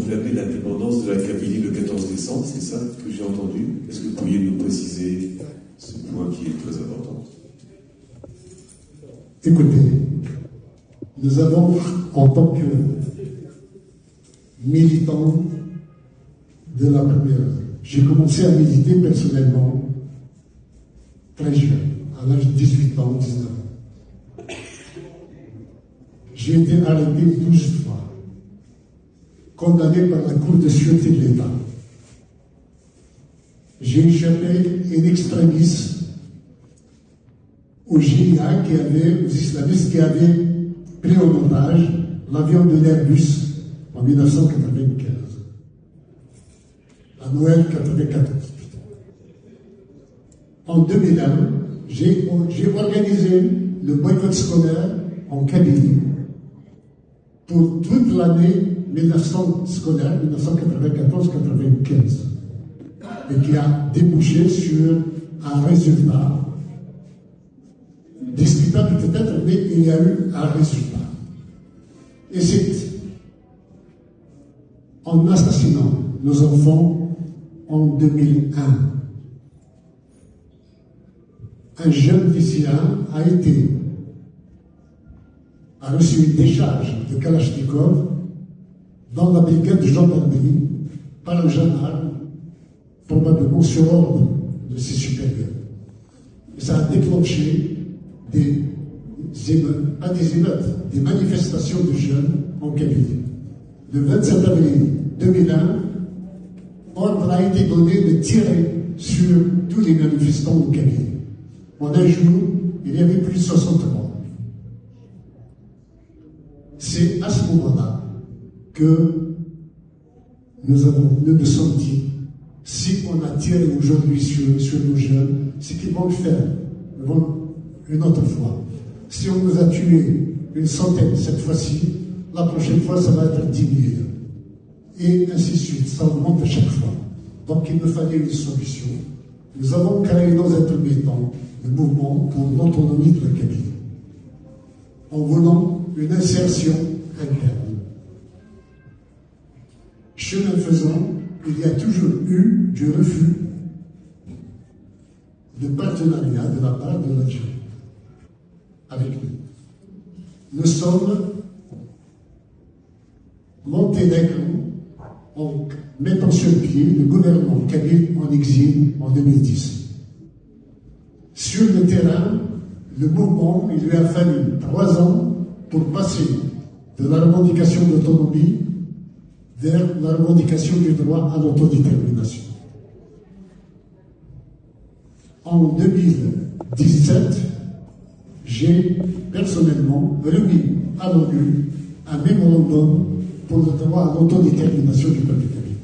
proclamé l'indépendance de la Kabylie le 14 décembre, c'est ça que j'ai entendu. Est-ce que vous pourriez nous préciser ce point qui est très important? Écoutez, nous avons, en tant que militants de la première, j'ai commencé à militer personnellement très jeune, à l'âge de 18 ans, 19 ans. J'ai été arrêté 12 fois, condamné par la Cour de sûreté de l'État. J'ai échappé in extremis aux GIA aux islamistes qui avaient pris en otage l'avion de l'Airbus en 1995, à Noël 1994. En 2001, j'ai organisé le boycott scolaire en Kabylie pour toute l'année 1900 scolaire, 1994-95, et qui a débouché sur un résultat discutable peut-être, mais il y a eu un résultat. Et c'est en assassinant nos enfants en 2001. Un jeune lycéen a reçu une décharge de Kalachnikov dans la brigade de gendarmerie par un gendarme, probablement sur ordre de ses supérieurs. Et ça a déclenché des manifestations de jeunes en Kabylie. Le 27 avril 2001, ordre a été donné de tirer sur tous les manifestants en Kabylie. En un jour, il y avait plus de 60 morts. C'est à ce moment-là que nous nous sommes dit, si on a tiré aujourd'hui sur nos jeunes, c'est qu'ils vont le faire une autre fois. Si on nous a tués une centaine cette fois-ci, la prochaine fois ça va être 10 000. Et ainsi de suite, ça augmente à chaque fois. Donc il me fallait une solution. Nous avons créé dans un premier temps le mouvement pour l'autonomie de la Kabylie, en voulant une insertion interne. Chemin faisant, il y a toujours eu du refus de partenariat de la part de l'Algérie avec nous. Nous sommes montés d'un cran en mettant sur pied le gouvernement kabyle en exil en 2010. Sur le terrain, le mouvement, il lui a fallu 3 ans pour passer de la revendication d'autonomie vers la revendication du droit à l'autodétermination. En 2017, j'ai personnellement remis à l'ONU un mémorandum pour le droit à l'autodétermination du peuple kabyle.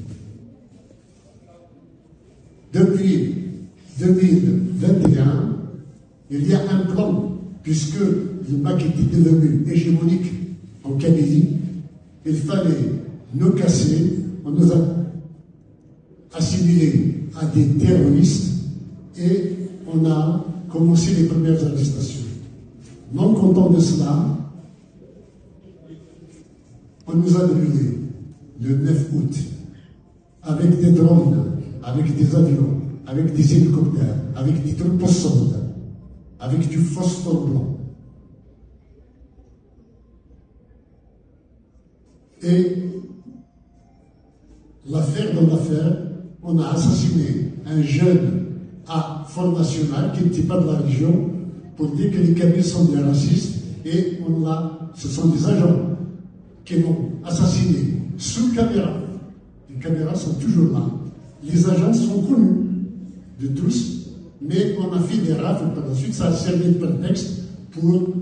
Depuis 2021, il y a un plan, puisque le MAC était devenu hégémonique en Kabylie, il fallait nous casser, on nous a assimilés à des terroristes et on a commencé les premières arrestations. Non content de cela, on nous a brûlés le 9 août avec des drones, avec des avions, avec des hélicoptères, avec des troupes soldats, avec du phosphore blanc. Et l'affaire dans l'affaire, on a assassiné un jeune à Front National qui n'était pas de la région pour dire que les Kabyles sont des racistes et ce sont des agents qui l'ont assassiné sous caméra. Les caméras sont toujours là. Les agents sont connus de tous, mais on a fait des rafles par la suite. Ça a servi de prétexte pour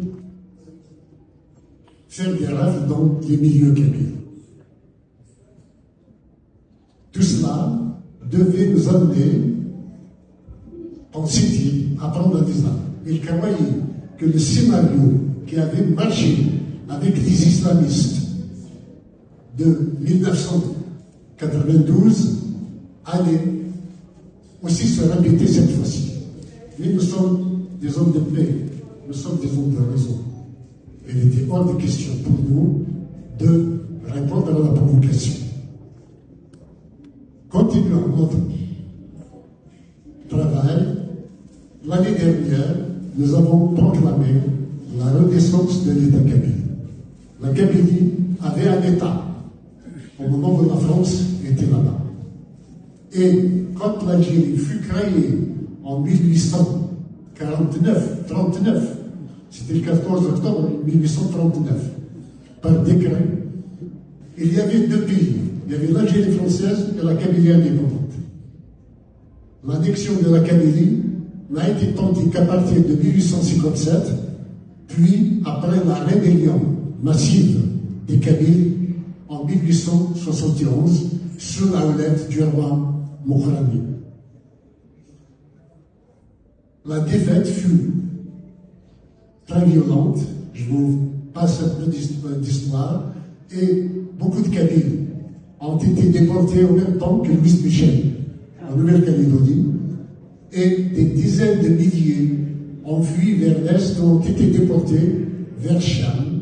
faire des rafles dans les milieux kabyles. Tout cela devait nous amener, pensait-il, à prendre des armes. Il croyait que le scénario qui avait marché avec les islamistes de 1992 allait aussi se répéter cette fois-ci. Mais nous sommes des hommes de paix, nous sommes des hommes de raison. Il était hors de question pour nous de répondre à la provocation. concluant notre travail, l'année dernière, nous avons proclamé la renaissance de l'État kabyle. La Kabylie avait un État au moment où la France était là-bas. Et quand l'Algérie fut créée en 1839, c'était le 14 octobre 1839, par décret, il y avait deux pays. Il y avait l'Algérie française et la Kabylie indépendante. L'annexion de la Kabylie n'a été tentée qu'à partir de 1857, puis après la rébellion massive des Kabyles en 1871 sous la houlette du roi Mourani. La défaite fut très violente, je vous passe un peu d'histoire, et beaucoup de Kabyles ont été déportés en même temps que Louis Michel en Nouvelle-Calédonie, et des dizaines de milliers ont fui vers l'Est, ont été déportés vers Cham.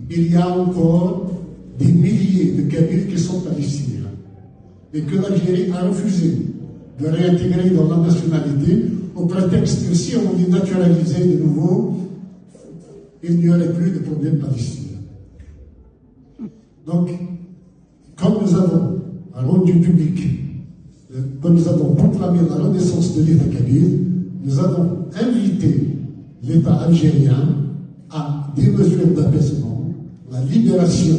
Il y a encore des milliers de Kabyles qui sont palestiniens, et que l'Algérie a refusé de réintégrer dans la nationalité, au prétexte que si on les naturalisait de nouveau, il n'y aurait plus de problème palestinien. Donc, quand nous avons rendu public, quand nous avons proclamé la renaissance de l'État kabyle, nous avons invité l'État algérien à des mesures d'apaisement, la libération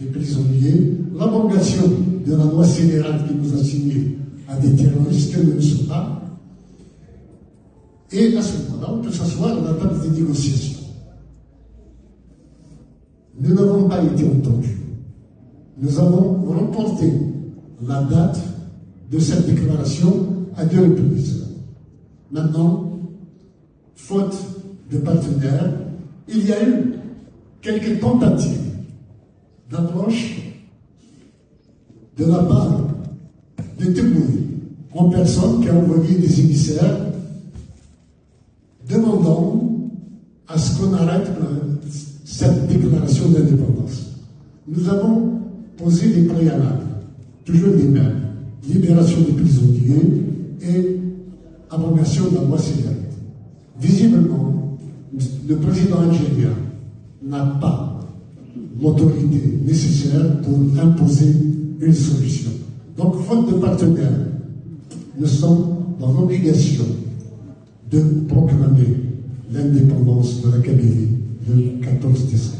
des prisonniers, l'abrogation de la loi scélérate qui nous a signé à des terroristes que nous ne sommes pas, et à ce moment-là, on peut s'asseoir à la table des négociations. Nous n'avons pas été entendus. Nous avons reporté la date de cette déclaration à 2 reprises. Maintenant, faute de partenaires, il y a eu quelques tentatives d'approche de la part de Tebboune, en personne qui a envoyé des émissaires demandant à ce qu'on arrête cette déclaration d'indépendance. Nous avons posé des préalables, toujours les mêmes: libération des prisonniers et abrogation de la loi scélérate. Visiblement, le président algérien n'a pas l'autorité nécessaire pour imposer une solution. Donc, faute de partenaires, nous sommes dans l'obligation de proclamer l'indépendance de la Kabylie le 14 décembre.